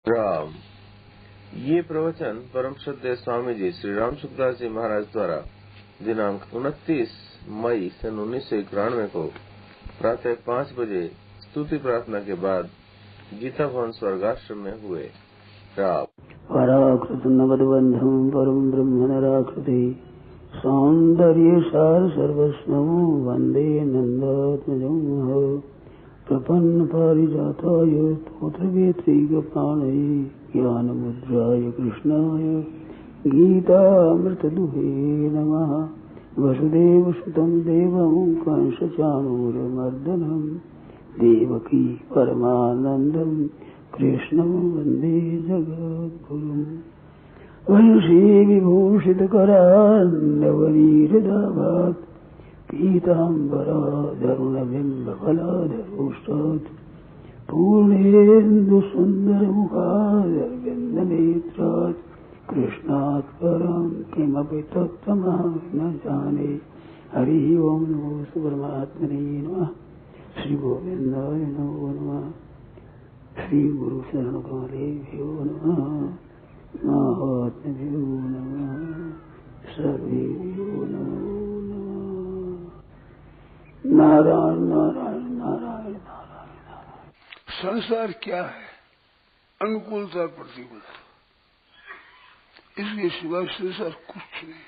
राम। ये प्रवचन परम श्रद्धेय स्वामी जी श्री राम सुखदास जी महाराज द्वारा दिनांक 29 मई सन 1991 को प्रातः 5 बजे स्तुति प्रार्थना के बाद गीता भवन स्वर्गाश्रम में हुए। राम। पराकृत नवद्बंधम परम ब्रह्म नराकृति सौंदर्य सार सर्वस्वं वंदे नंदात्मजं प्रपन्न पारिजाताय तोत्रवेत्रैकपाणये ज्ञानमुद्राय कृष्णाय गीतामृतदुहे नमः। वसुदेवसुतं देवं कंसचाणूरमर्दनं देवकी परमानन्दं कृष्णं वन्दे जगद्गुरुम्। वंशी विभूषितकरान्नवनीरदाभात् पीताम्बराधरुणबिम्बफलाधरोष्टात् पूर्णेन्दुसुन्दरमुखादरविन्दनेत्रात् कृष्णात् परं किमपि तत्त्वमहं न जाने। हरि ओं नमो परमात्मने नमः। श्री गोविन्दाय नमो नमः। श्री गुरु शरण कमलेभ्यो नमः। महात्म्यो नमः। सर्वेभ्यो नमो नमः। नारायण नारायण नारायण नारायण नारायण। संसार क्या है? अनुकूलता प्रतिकूलता, इसके सिवा संसार कुछ नहीं।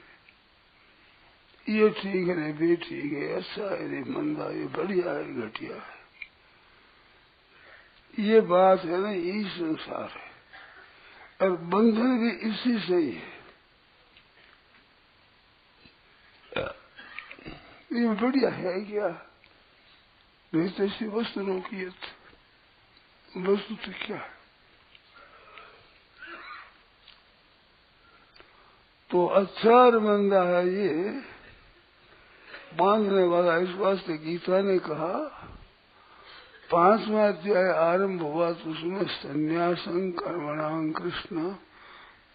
ये ठीक है, वे ठीक है, अच्छा है, रे मंदा है, बढ़िया है, घटिया है, ये बात है ना, यही संसार है। और बंधन भी इसी से ही है। ये बढ़िया है क्या? नहीं तो ऐसी वस्तु रोकियत वस्तु तो क्या है? तो अच्छा और मंदा है, ये बांधने वाला। इस वास्ते गीता ने कहा 5वां अध्याय आरंभ हुआ तो उसमें संन्यासं कर्मणां कृष्ण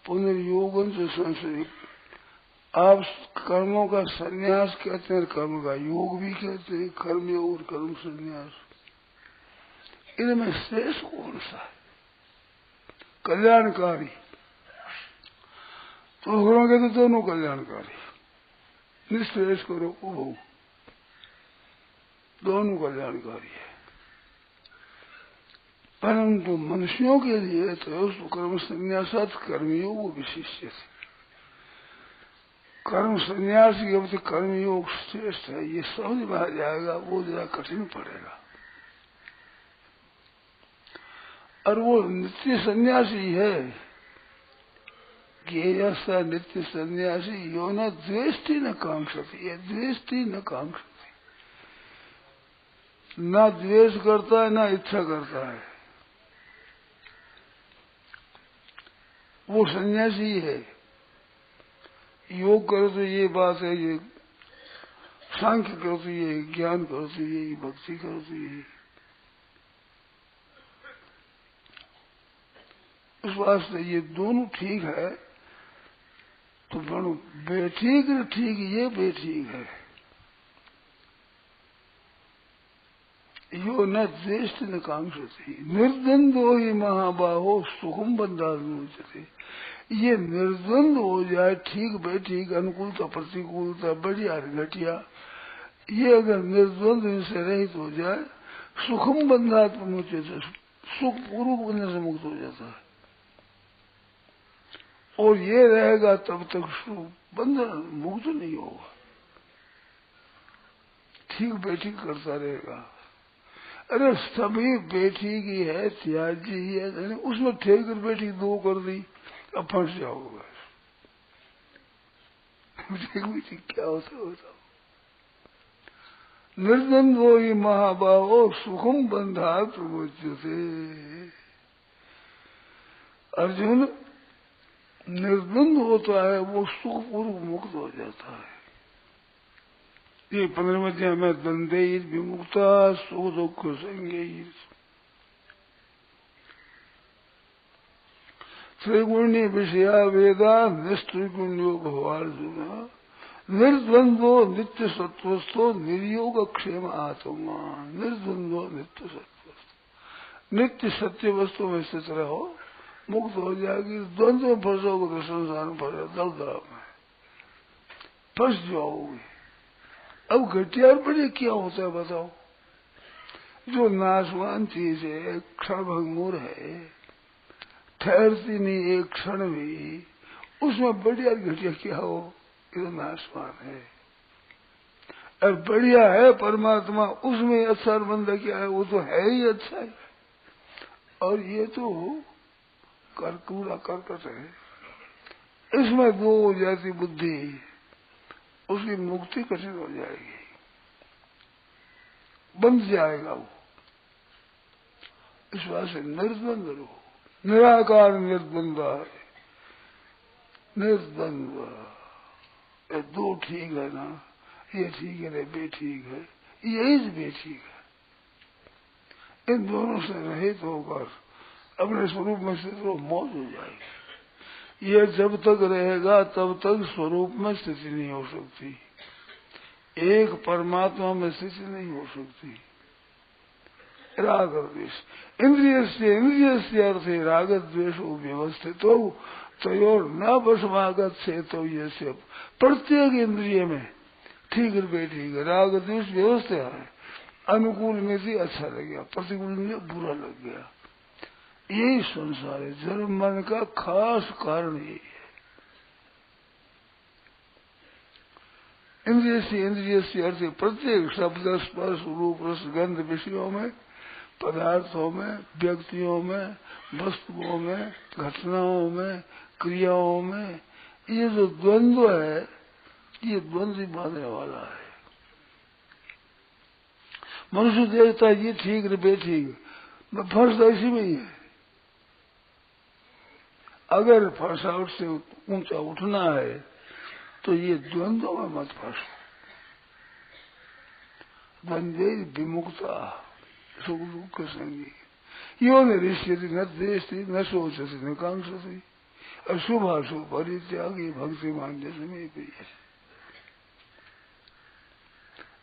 पुनर्योगं से संशय। आप कर्मों का संन्यास कहते हैं, कर्म का योग भी कहते हैं, कर्म योग और कर्म संन्यास। इनमें श्रेष्ठ कौन सा है? कल्याणकारी। तो कहते तो दोनों कल्याणकारी। निश्रेष करो वो दोनों कल्याणकारी है। परंतु मनुष्यों के लिए तो कर्म संन्यासात कर्मयोग विशिष्ट है। कर्म संन्यास की अवधि कर्मयोग श्रेष्ठ है, ये समझ में आ जाएगा। वो जरा कठिन पड़ेगा। और वो नित्य सन्यासी है कि ऐसा नित्य सन्यासी यो न द्वेष्टि न कांक्षति। ये द्वेष्टि न कांक्षति, न द्वेष करता है, न इच्छा करता है। वो सन्यासी है। योग करो तो ये बात है, ये सांख्य करो तो ये, ज्ञान करो तो ये, भक्ति करो तो ये। उस वास्ते ये दोनों ठीक है। तो बनो बेठीक ठीक, ये बेठीक है। यो न ज्येष्ठ न कांक्षति निर्द्वंद्व ही महाबाहो सुखम बंधानुचते। ये निर्द्वंद हो जाए, ठीक बेठीक, अनुकूलता प्रतिकूलता, बढ़िया घटिया, ये अगर निर्द्वंद से रहित हो जाए, सुखम बंधात्मुचते, सुख पूर्व बंधन से मुक्त हो जाता है। और ये रहेगा तब तक सुख बंधन मुक्त नहीं होगा, ठीक बेठीक करता रहेगा। अरे सभी बेटी की है, त्याजी ही है, उसमें ठेक कर बेटी दो कर दी, अब फंस जाओगे। बेटी क्या होता बताओ? निर्द्वंद्वो ही महाबाहो सुखम बंधात प्रमुच्यते। अर्जुन, निर्द्वंद होता है वो सुख पूर्व मुक्त हो जाता है। ये 15वें अध्याय में द्वंद्वे विमुक्ता सुख दुख संगे त्रिगुण्य विषया वेदा निस्त्रिगुण्यो भवार्जुन निर्द्वंद्वो नित्य सत्वस्थो निर्योग क्षेम आत्मा। निर्द्वंद्वो नित्य सत्वस्थो, नित्य सत्य वस्तु में स्थित रहो, मुक्त हो जाएगी। द्वंद्व में फंसोगे तो संसार में फंसे, दलदल में फंस जाओगे। अब घटिया और बड़े क्या होता है बताओ? जो नाशवान चीज है, क्षण भंगुर है, ठहरती नहीं एक क्षण भी, उसमें बढ़िया घटिया क्या हो? ये तो नाशवान है। और बढ़िया है परमात्मा, उसमें अच्छा बंदा क्या है? वो तो है ही अच्छा है। और ये तो कूड़ा करकट है, इसमें दो हो जाती बुद्धि, उसकी मुक्ति कठिन हो जाएगी, बंध जाएगा वो। इस बात से निर्द्वंद रहो, निराकार निर्द्वंद है, निर्द्वंद। ये दो ठीक है ना, ये ठीक है, बे ठीक है, यही बे ठीक है। इन दोनों से रहित होकर अपने स्वरूप में स्थित रहो, मौज हो जाएगी। ये जब तक रहेगा तब तक स्वरूप में स्थिति नहीं हो सकती, एक परमात्मा में स्थिति नहीं हो सकती। राग द्वेष इंद्रिय से अर्थ है राग द्वेष व्यवस्थित हो तयोर न वशमागत से, तो ये से प्रत्येक इंद्रिय में ठीक है बेठीक है, राग द्वेष व्यवस्था है। अनुकूल में से अच्छा लग गया, प्रतिकूल में बुरा लग गया। यही संसार है, जन्म मन का खास कारण यही है। इंद्रिय से अर्थ प्रत्येक शब्द स्पर्श रूप रस गंध विषयों में, पदार्थों में, व्यक्तियों में, वस्तुओं में, घटनाओं में, क्रियाओं में, ये जो द्वंद्व है, ये द्वंद्व ही बांधने वाला है। मनुष्य देखता है ये ठीक है बेठीक, फर्श ऐसी में ही है। अगर फरसावट से ऊंचा उठना है तो ये द्वंद्व में मत फंसो। द्वंद्वे विमुक्ता सुख दुख संगी यो निश्चित न देशती न सोचती न कांक्षती अशुभाशुभ परित्यागी भक्ति मान्य समय प्रिय।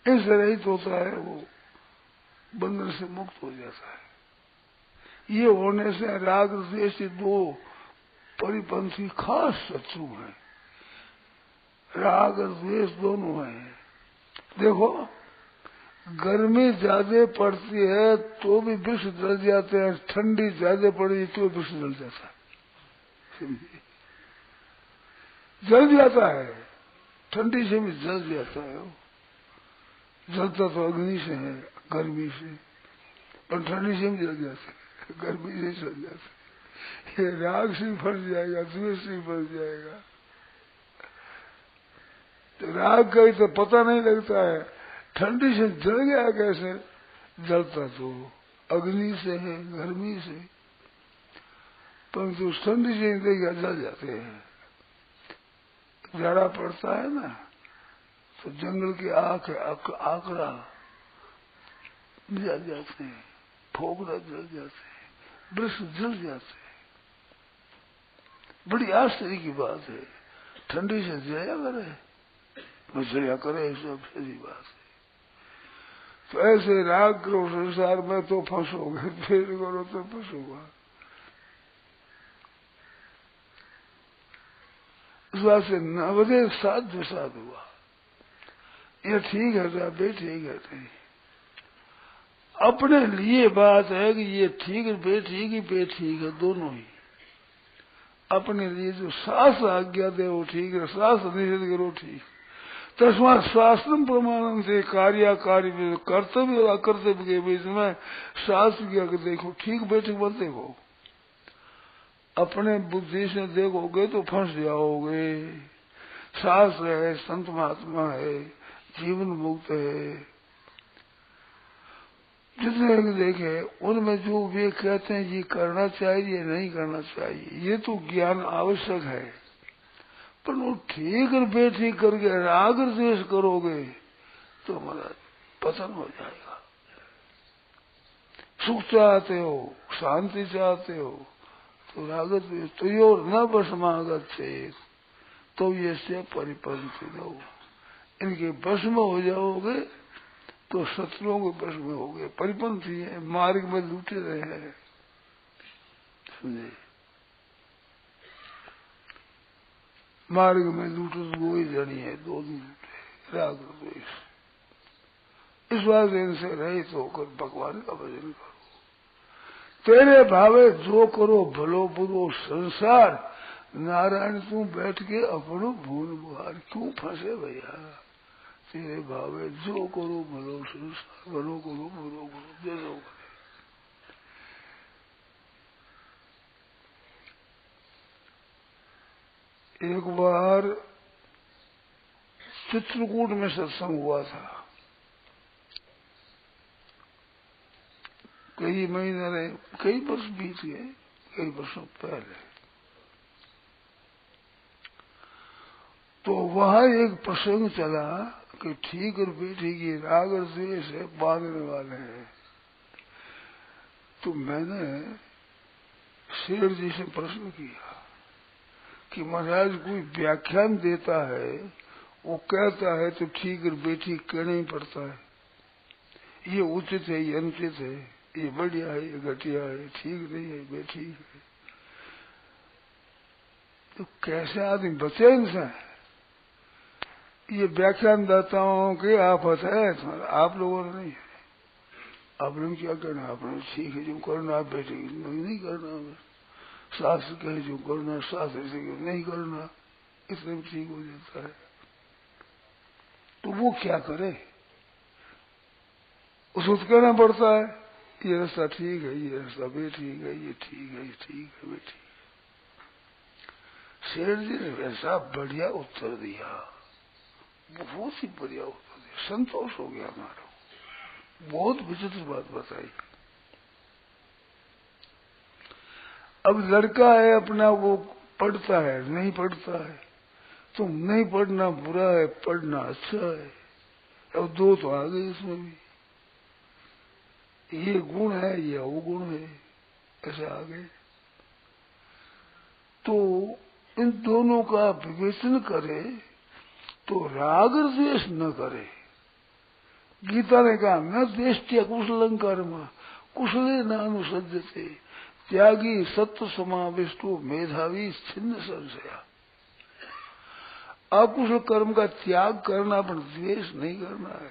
इस रहित होता है वो, बंधन से मुक्त हो जाता है। ये होने से राग द्वेष दो परिपंथी खास शत्रु हैं, राग और द्वेष दोनों हैं। देखो गर्मी ज्यादा पड़ती है तो भी विष जल जाते हैं, ठंडी ज्यादा पड़ी तो विष जल जाता है, जल जाता है, ठंडी से भी जल जाता है। जलता तो अग्नि से है, गर्मी से, और ठंडी से भी जल जाता है, गर्मी से जल जाता है। ये राग से फंस जाएगा, द्वेष से फंस जाएगा। तो राग का ही तो पता नहीं लगता है, ठंडी से जल गया कैसे? जलता तो अग्नि से है, गर्मी से, परंतु ठंडी से नहीं जल जाते हैं। जाड़ा पड़ता है ना तो जंगल की आकड़ा जल जाते हैं, फोकड़ा जल जाते हैं, वृक्ष जल जाते हैं। बड़ी आश्चर्य की बात है, ठंडी से जया करे, मछलियां करे, सब सही बात है। तो ऐसे राग करो संसार में तो फंसोगे, फिर करो तो फंसोगा। इस बात से नवदे साध्य साध हुआ, ये ठीक है क्या बेठीक है नहीं। अपने लिए बात है कि ये ठीक है बेठीक है दोनों ही। अपने लिए जो शास्त्र आज्ञा दे वो ठीक है, शास्त्र निषेध करो ठीक। तस्मा शास्त्रम प्रमाणम से कार्य में कर्तव्य और अकर्तव्य के बीच में शास्त्र की अगर देखो ठीक बेठीक मत देखो। अपने बुद्धि से देखोगे तो फंस जाओगे। शास्त्र है, संत महात्मा है, जीवन मुक्त है, जितने देखे उनमें जो वे कहते हैं ये करना चाहिए नहीं करना चाहिए, ये तो ज्ञान आवश्यक है। पर वो ठीक और बेठीक करके राग द्वेष करोगे तो हमारा पतन हो जाएगा। सुख चाहते हो, शांति चाहते हो तो राग द्वेष तो यो न बसमागत से, तो ये से परिपंथी हो, इनके बस में हो जाओगे तो शत्रुओं के बस में हो गए। परिपंथी है, मार्ग में लूटे रहे हैं, समझे। मार्ग में लूटत गोई जनी है, दो दिन लूटे राग द्वेष। इस बात इनसे रहित होकर भगवान का भजन करो। तेरे भावे जो करो भलो बुरो संसार, नारायण तू बैठ के अपनो भून बुहार। क्यों फंसे भैया? तेरे भावे जो करो भलो संसार, भलो करो बुरो करो, जैसो करे। एक बार चित्रकूट में सत्संग हुआ था, कई महीने रहे, कई वर्ष बीत गए, कई वर्षों पहले। तो वहां एक प्रसंग चला कि ठीक और बेटी की राग और द्वेष है, बांधने वाले हैं। तो मैंने शेर जी से प्रश्न किया कि महाराज कोई व्याख्यान देता है, वो कहता है तो ठीक और बेठी कहना ही पड़ता है, ये उचित है, ये अनुचित है, ये बढ़िया है, ये घटिया है, ठीक नहीं है, बेठीक है। तो कैसे आदमी बचे इनसे? ये व्याख्यान दाताओं के आफत है, आप लोगों ने नहीं है। आपने क्या करना? आपने ठीक है जो करना, आप बेटे नहीं करना, शास्त्र कहे जो करना, शास्त्र से नहीं करना, इसमें भी ठीक हो जाता है। तो वो क्या करे? उसको कहना पड़ता है ये रास्ता ठीक है, ये रास्ता बेठीक है, ये ठीक है, ये ठीक है, बेठीक। शेर जी ने वैसा बढ़िया उत्तर दिया, बहुत ही बढ़िया उत्तर दिया, संतोष हो गया हमारा। बहुत विचित्र बात बताई। अब लड़का है अपना, वो पढ़ता है, नहीं पढ़ता है, तो नहीं पढ़ना बुरा है, पढ़ना अच्छा है। अब दो तो आ गए इसमें भी, ये गुण है, ये अवगुण है, ऐसे आ गए। तो इन दोनों का विवेचन करे तो राग द्वेष न करे। गीता ने कहा न द्वेष्ट्य कुशलं कर्म कुशले न अनुसज्जते, त्यागी सत्व समाविष्टो मेधावी छिन्न संशया। अकुशल कर्म का त्याग करना पर द्वेष नहीं करना है,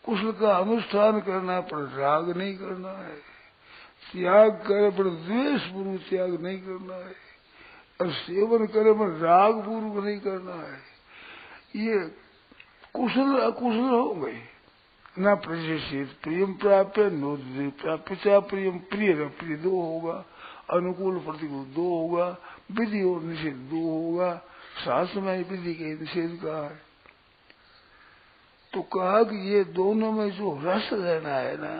कुशल का अनुष्ठान करना पर राग नहीं करना है, त्याग करे पर द्वेष पूर्व त्याग नहीं करना है, और सेवन करे पर राग पूर्व नहीं करना है। ये कुशल अकुशल हो गए। न प्रशिक्षित प्रियम प्राप्य नो प्राप्य चा प्रियम, प्रिय प्रिय दो होगा, अनुकूल प्रतिकूल दो होगा, विधि और निषेध दो होगा। शास्त्र में विधि के निषेध कहा है। तो कहा कि ये दोनों में जो रस रहना है ना,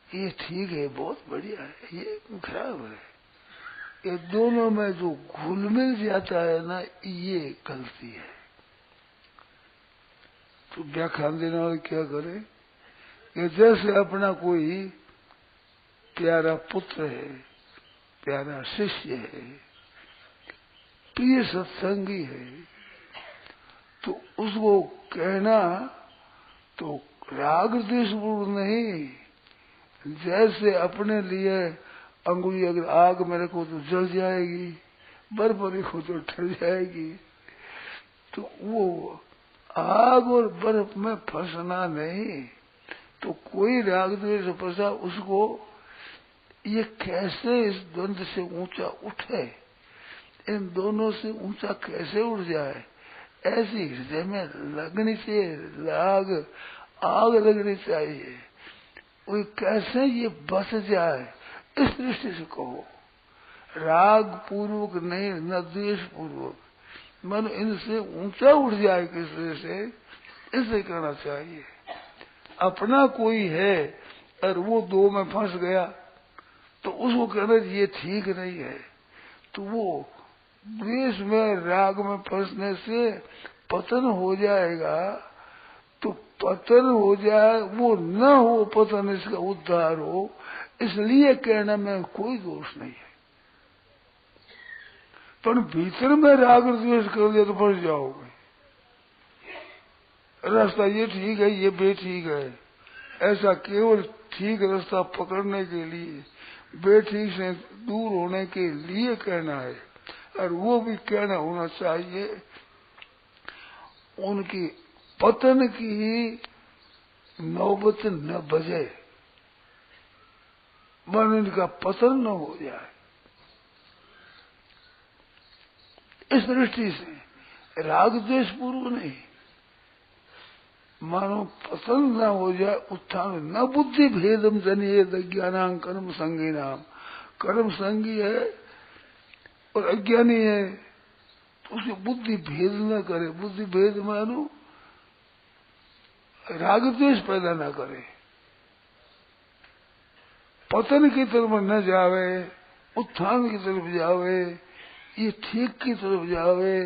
ये ठीक है, बहुत बढ़िया है, ये खराब है। ये दोनों में जो घुल मिल जाता है ना, ये गलती है। तो व्याख्यान देने वाले क्या करे कि जैसे अपना कोई प्यारा पुत्र है, प्यारा शिष्य है, प्रिय सत्संगी है, तो उसको कहना तो राग द्वेष पूर्ण नहीं। जैसे अपने लिए अंगुली अगर आग में रखो तो जल जाएगी, बर्फ रखो तो ठर जाएगी। तो वो आग और बर्फ में फंसना नहीं। तो कोई राग द्वेष फंसा, उसको ये कैसे इस द्वंद्व से ऊंचा उठे, इन दोनों से ऊंचा कैसे उठ जाए, ऐसी हृदय में लगनी चाहिए, आग लगनी चाहिए। वो कैसे ये बच जाए, इस दृष्टि से कहो। राग पूर्वक नहीं, न द्वेष पूर्वक, मन इनसे ऊंचा उठ जाए किस तरह से, इसे करना चाहिए। अपना कोई है और वो दो में फंस गया तो उसको कहना ये ठीक नहीं है। तो वो द्वेष में राग में फंसने से पतन हो जाएगा। तो पतन हो जाए, वो न हो पतन, इसका उद्धार हो, इसलिए कहने में कोई दोष नहीं है। पर भीतर में राग द्वेष कर दिया तो फंस जाओगे। रास्ता ये ठीक है, ये बेठीक है, ऐसा केवल ठीक रास्ता पकड़ने के लिए, बेठीक से दूर होने के लिए कहना है। और वो भी कहना होना चाहिए उनकी पतन की नौबत न बजे, मन इनका पतन न हो जाए। इस दृष्टि से राग द्वेष पूर्व नहीं, मानो पतन न हो जाए, उत्थान न बुद्धि भेदम जनियेत अज्ञानां कर्म संगी नाम। कर्म संगी है और अज्ञानी है तो उसे बुद्धि भेद न करे। बुद्धि भेद मानो राग द्वेष पैदा न करे, पतन की तरफ न जावे, उत्थान की तरफ जावे, ये ठीक की तरफ जावे।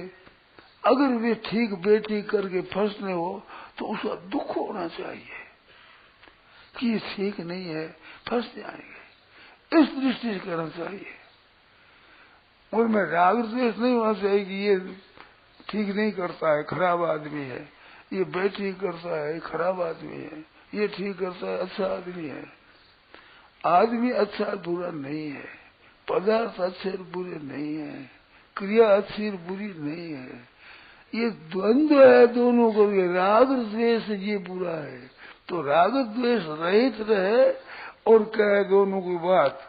अगर वे ठीक बेटी करके फंसने हो तो उसका दुख होना चाहिए कि ये ठीक नहीं है, फंस जाएंगे, इस दृष्टि से करना चाहिए। उनमें राग द्वेष नहीं होना चाहिए कि ये ठीक नहीं करता है, खराब आदमी है, ये बेटी करता है, खराब आदमी है, ये ठीक करता है, अच्छा आदमी है। आदमी अच्छा बुरा नहीं है, पदार्थ अच्छे और बुरे नहीं है, क्रिया अच्छी और बुरी नहीं है, ये द्वंद्व है दोनों को। ये राग द्वेष ये बुरा है तो राग द्वेष रहित रहे और कहे दोनों की बात।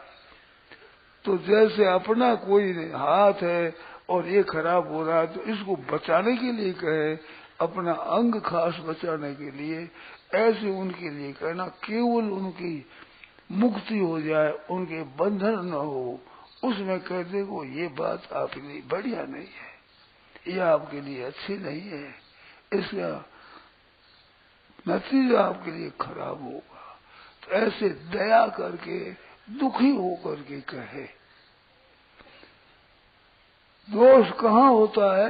तो जैसे अपना कोई हाथ है और ये खराब हो रहा है तो इसको बचाने के लिए कहे, अपना अंग खास बचाने के लिए, ऐसे उनके लिए कहना, केवल उनकी मुक्ति हो जाए, उनके बंधन न हो, उसमें कह दे को ये बात आपके लिए बढ़िया नहीं है, ये आपके लिए अच्छी नहीं है, इसका नतीजा आपके लिए खराब होगा। तो ऐसे दया करके दुखी होकर के कहे। दोष कहाँ होता है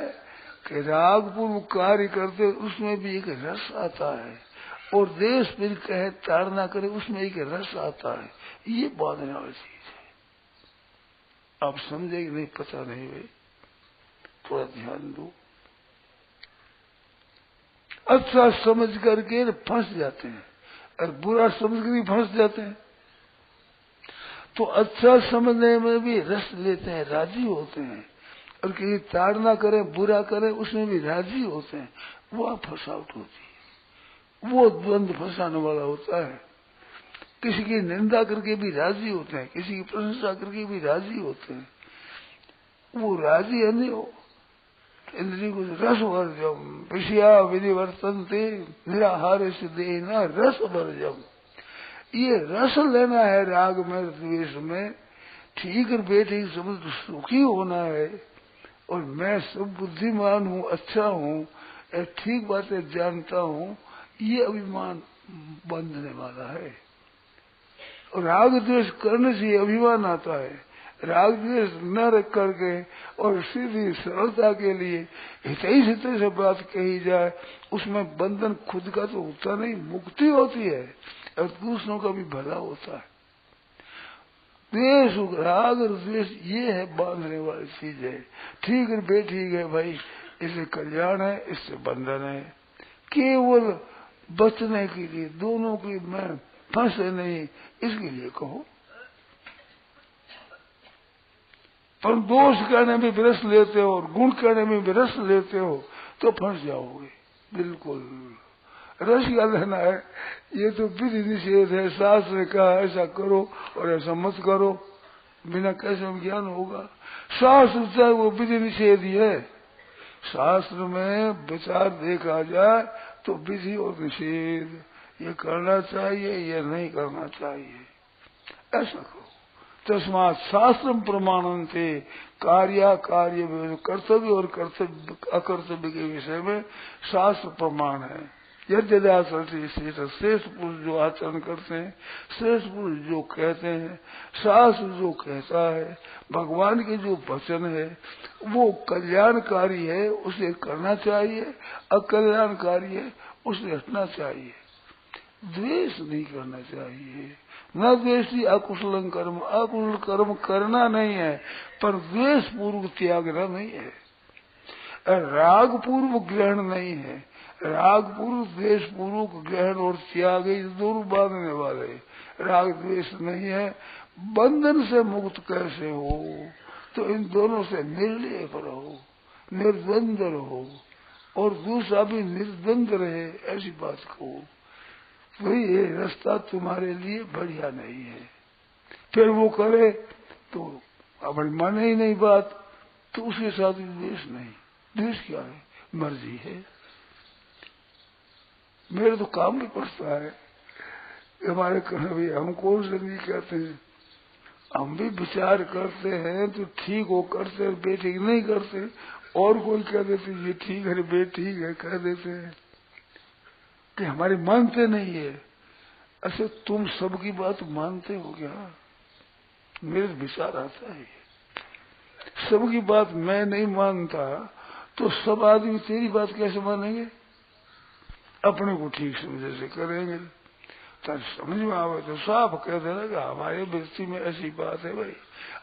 कि रागपूर्व कार्य करते उसमें भी एक रस आता है, और देश फिर कहे ताड़ना करे उसमें एक रस आता है। ये बांधने वाली चीज है। आप समझे कि नहीं पता नहीं भाई, थोड़ा ध्यान दो। अच्छा समझ करके फंस जाते हैं और बुरा समझ कर भी फंस जाते हैं। तो अच्छा समझने में भी रस लेते हैं, राजी होते हैं, और किसी ताड़ना करें, बुरा करें, उसमें भी राजी होते हैं। वह फसावट होती है, वो द्वंद्व फंसाने वाला होता है। किसी की निंदा करके भी राजी होते हैं, किसी की प्रशंसा करके भी राजी होते हैं। वो राजी है नहीं हो इंद्रिय को रस वर्जम विषया विधिवर्तनते निराहार से देना रस वर्जम। ये रस लेना है राग में द्वेष में, ठीक और बेठीक समझ सुखी होना है, और मैं सब बुद्धिमान हूँ, अच्छा हूँ, ठीक बातें जानता हूँ, ये अभिमान बंधने वाला है। और राग द्वेष करने से अभिमान आता है। राग द्वेष न रख करके और सीधी सरलता के लिए हितई हितई से बात कही जाए, उसमें बंधन खुद का तो होता नहीं, मुक्ति होती है और दूसरों का भी भला होता है। द्वेष राग और द्वेष ये है बांधने वाली चीज है। ठीक है बेठीक है भाई, इससे कल्याण है, इससे बंधन है। केवल बचने के लिए, दोनों की मैं फंसे नहीं, इसके लिए कहो। पर दोष कहने में भी रस लेते हो और गुण कहने में भी रस लेते हो तो फंस जाओगे। बिल्कुल रस क्या लेना है, ये तो विधि निषेध है। शास्त्र ने कहा ऐसा करो और ऐसा मत करो, बिना कैसे ज्ञान होगा। शास्त्र चाहे वो विधि निषेध ही है। शास्त्र में विचार देखा जाए तो विधि और निषेध, ये करना चाहिए, ये नहीं करना चाहिए, ऐसा करो। तस्मात् शास्त्रम प्रमाणन्ते कार्य कार्य कर्तव्य और कर्तव्य अकर्तव्य के विषय में शास्त्र प्रमाण है। यद्यदाचरति श्रेष्ठ पुरुष जो आचरण करते हैं, श्रेष्ठ पुरुष जो कहते हैं, शास्त्र जो कहता है, भगवान के जो वचन है वो कल्याणकारी है, उसे करना चाहिए, अकल्याणकारी है, उसे हटना चाहिए। द्वेष नहीं करना चाहिए। न द्वेषी अकुशल कर्म, अकुशल कर्म करना नहीं है, पर द्वेष पूर्व त्यागना नहीं है, राग पूर्व ग्रहण नहीं है। राग पूर्व द्वेष पूर्वक ग्रहण और त्याग दोनों बांधने वाले। राग द्वेष नहीं है। बंधन से मुक्त कैसे हो, तो इन दोनों से निर्लेप रहो, निर्द्वंद रहो, और दूसरा भी निर्द्वंद रहे, ऐसी बात कहो। तो ये रास्ता तुम्हारे लिए बढ़िया नहीं है। फिर वो करे तो अपने माने ही नहीं बात, तो उसके साथ द्वेष नहीं। द्वेष क्या है? मर्जी है। मेरे तो काम भी पड़ता है, हमारे कहना भी हम कौन से नहीं कहते हैं, हम भी विचार करते हैं तो ठीक हो करते, बेठीक नहीं करते, और कोई कह देते ये ठीक है बेठीक है कह देते हैं कि हमारी मानते नहीं है। ऐसे तुम सबकी बात मानते हो क्या? मेरे विचार आता है सबकी बात मैं नहीं मानता, तो सब आदमी तेरी बात कैसे मानेंगे? अपने को ठीक समझे से करेंगे। तो समझ में आवे तो साफ कह देना कि हमारे व्यक्ति में ऐसी बात है भाई,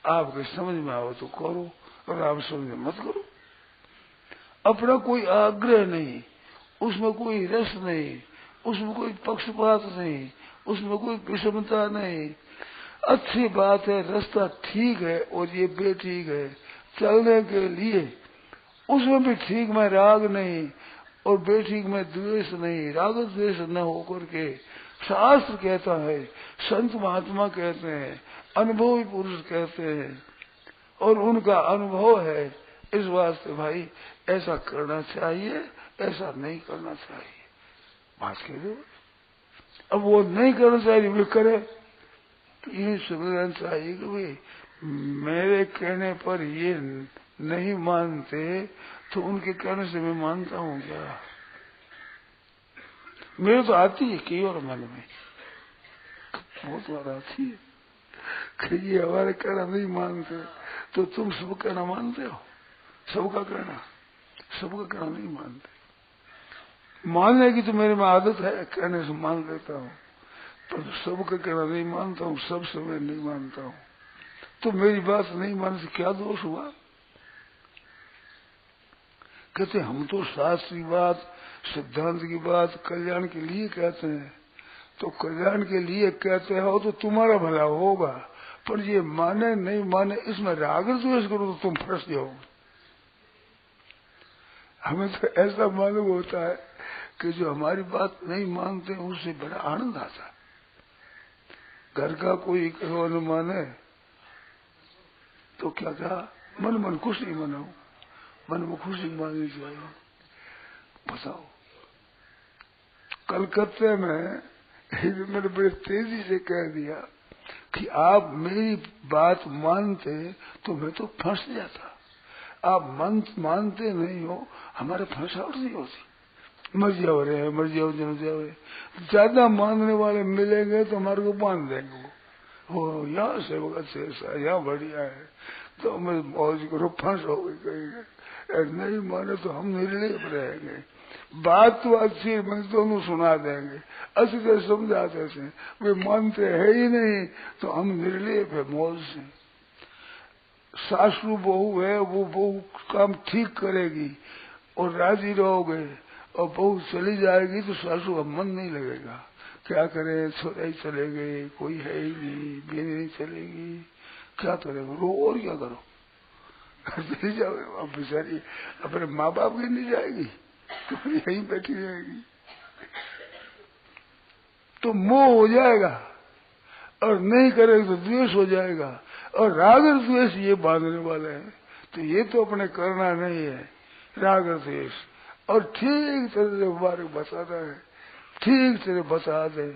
आपके समझ में आवे तो करो और आप समझ मत करो। अपना कोई आग्रह नहीं, उसमें कोई रस नहीं, उसमें कोई पक्षपात नहीं, उसमें कोई विषमता नहीं। अच्छी बात है, रास्ता ठीक है और ये बेठीक है चलने के लिए, उसमें भी ठीक में राग नहीं और बेठीक में द्वेष नहीं, राग द्वेष न होकर के शास्त्र कहता है, संत महात्मा कहते हैं, अनुभवी पुरुष कहते हैं, और उनका अनुभव है। इस वास्ते भाई ऐसा करना चाहिए, ऐसा नहीं करना चाहिए, बात कह दो। अब वो नहीं करना चाहिए, वे करे तो ये समझना चाहिए कि भाई मेरे कहने पर ये नहीं मानते तो उनके कहने से मैं मानता हूँ क्या? मेरे तो आती है कई और मन में बहुत बार आती है कि ये हमारे कहना नहीं मानते, तो तुम सब कहना मानते हो? सबका कहना नहीं मानते। मानने की तो मेरे में आदत है, कहने से मान लेता हूँ, पर सबका कहना नहीं मानता हूँ, सब समय नहीं मानता हूँ। तो मेरी बात नहीं मानने से क्या दोष हुआ? कहते हम तो शास्त्र की बात, सिद्धांत की बात कल्याण के लिए कहते हैं, तो कल्याण के लिए कहते हो तो तुम्हारा भला होगा, पर ये माने नहीं माने इसमें राग द्वेष करो तो तुम फंस जाओगे। हमें तो ऐसा मालूम होता है कि जो हमारी बात नहीं मानते उससे बड़ा आनंद आता है। घर का कोई कहो न माने तो क्या कहा, मन खुशी मनाओ, मन में खुशी माननी चाहिए। बताओ कलकत्ते में मैंने बड़े तेजी से कह दिया कि आप मेरी बात मानते तो मैं तो फंस जाता, आप मानते नहीं हो, हमारे फंसावट नहीं होती। मर्जी हो रहे हैं, मर्जी हो जन जाओ, ज्यादा मानने वाले मिलेंगे तो हमारे को बांध देंगे। वो यहाँ से अच्छे ऐसा यहाँ बढ़िया है तो मैं मौज करो, फंस हो गई कहेंगे, नहीं माने तो हम निर्लेप रहेंगे। बात तो अच्छी मैं दोनों सुना देंगे, अच्छी तरह समझाते थे, वे मानते है ही नहीं तो हम निर्लेप है मौज से। सासू बहू है, वो बहू काम ठीक करेगी और राजी रहोगे, और बहू चली जाएगी तो सासू का मन नहीं लगेगा, क्या करे, छोड़ाई चले गए, कोई है ही नहीं, बेनी नहीं चलेगी, क्या करेगा, रो और क्या करो, चली जाओ। अब बेचारी अपने माँ बाप की नहीं जाएगी तो यहीं बैठी रहेगी, तो मोह हो जाएगा, और नहीं करेगा तो द्वेष हो जाएगा, और राग और द्वेष ये बांधने वाले हैं। तो ये तो अपने करना नहीं है राग और द्वेष। और ठीक तरह से बार बताता है, ठीक तरह बता दे,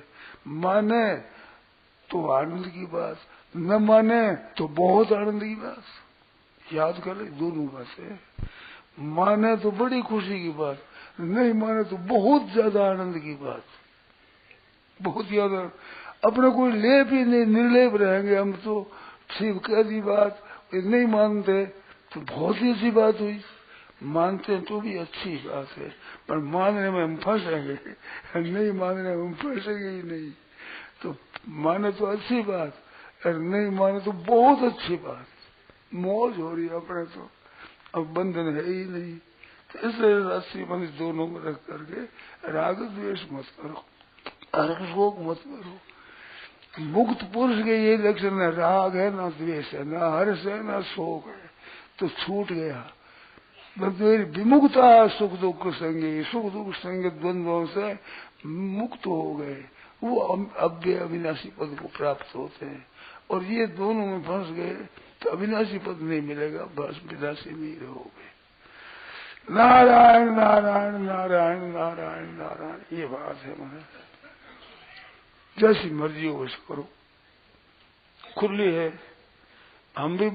माने तो आनंद की बात, न माने तो बहुत आनंद की बात। याद कर ले दोनों बातें, माने तो बड़ी खुशी की बात, नहीं माने तो बहुत ज्यादा आनंद की बात, बहुत ज्यादा। अपने कोई लेप ही नहीं, निर्लेप रहेंगे हम तो। ठीक कह दी बात, नहीं मानते तो बहुत ही अच्छी बात हुई, मानते हैं तो भी अच्छी बात है, पर मानने में हम फंसेंगे, नहीं मानने में हम फंसेंगे ही नहीं। तो माने तो अच्छी बात, और नहीं माने तो बहुत अच्छी बात, मौज हो रही है अपने तो, अब बंधन है ही नहीं। तो इसलिए राशि मन दोनों को रख करके राग द्वेष मत करो, शोक मत करो। मुक्त पुरुष के ये लक्षण है, राग है ना द्वेष है, ना हर्ष है ना शोक है, तो छूट गया। विमुक्ता सुख दुख संगे, सुख दुख संगे द्वंद्वों से मुक्त हो गए, वो अव्यय अविनाशी पद को प्राप्त होते हैं। और ये दोनों में फंस गए तो अविनाशी पद नहीं मिलेगा, बस विनाशी नहीं रहोगे। नारायण नारायण नारायण नारायण नारायण, ये बात है। महाराज जैसी मर्जी हो वैसे करो, खुली है। हम भी